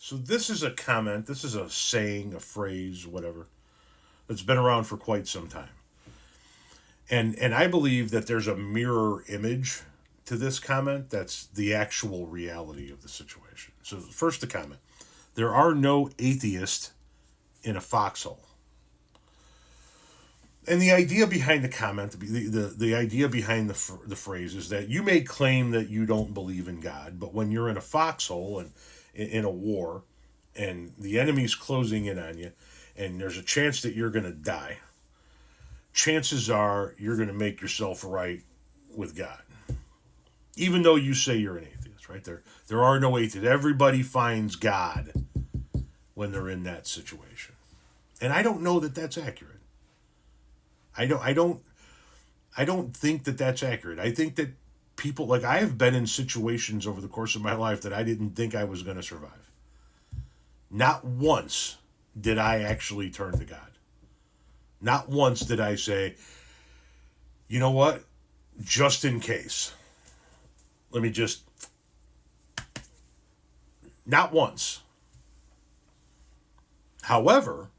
So this is a comment, this is a saying, a phrase, whatever, that's been around for quite some time. And I believe that there's a mirror image to this comment that's the actual reality of the situation. So first the comment. There are no atheists in a foxhole. And the idea behind the comment, the idea behind the phrase is that you may claim that you don't believe in God, but when you're in a foxhole and in a war, and the enemy's closing in on you, and there's a chance that you're going to die, chances are you're going to make yourself right with God, even though you say you're an atheist. Right there are no atheists. Everybody finds God when they're in that situation, and I don't know that that's accurate. I don't think that that's accurate. I think that people, like, I have been in situations over the course of my life that I didn't think I was going to survive. Not once did I actually turn to God. Not once did I say, you know what? Just in case. Let me just. Not once. However,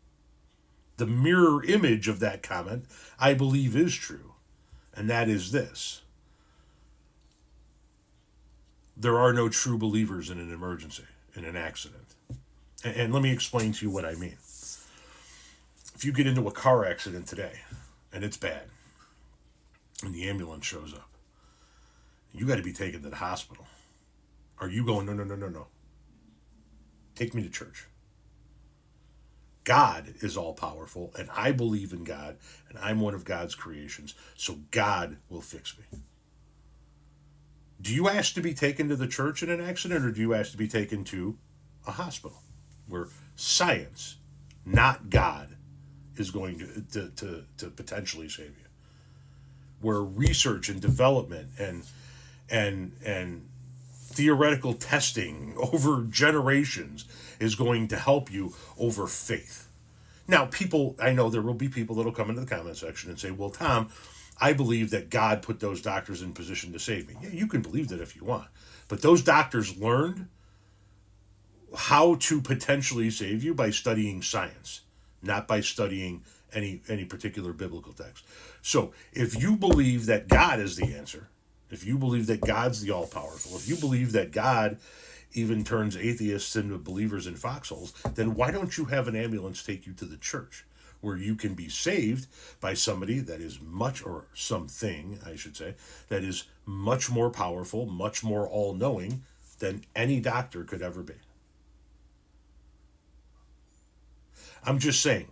the mirror image of that comment, I believe, is true. And that is this: there are no true believers in an emergency, in an accident. And let me explain to you what I mean. If you get into a car accident today, and it's bad, and the ambulance shows up, you got to be taken to the hospital. Are you going, no, no, no, no, no. Take me to church. God is all powerful, and I believe in God, and I'm one of God's creations, so God will fix me. Do you ask to be taken to the church in an accident, or do you ask to be taken to a hospital where science, not God, is going to potentially save you? Where research and development and theoretical testing over generations is going to help you over faith. Now, I know there will be people that will come into the comment section and say, well, Tom, I believe that God put those doctors in position to save me. Yeah, you can believe that if you want. But those doctors learned how to potentially save you by studying science, not by studying any particular biblical text. So if you believe that God is the answer, if you believe that God's the all-powerful, if you believe that God even turns atheists into believers in foxholes, then why don't you have an ambulance take you to the church where you can be saved by somebody that is or something, I should say, that is much more powerful, much more all-knowing than any doctor could ever be? I'm just saying,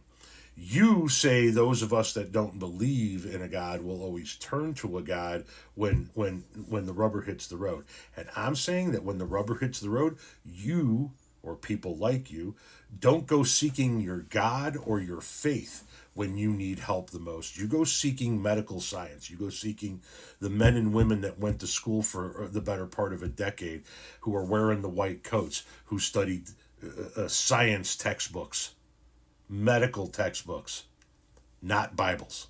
you say those of us that don't believe in a God will always turn to a God when the rubber hits the road. And I'm saying that when the rubber hits the road, you, or people like you, don't go seeking your God or your faith when you need help the most. You go seeking medical science. You go seeking the men and women that went to school for the better part of a decade, who are wearing the white coats, who studied science textbooks, medical textbooks, not Bibles.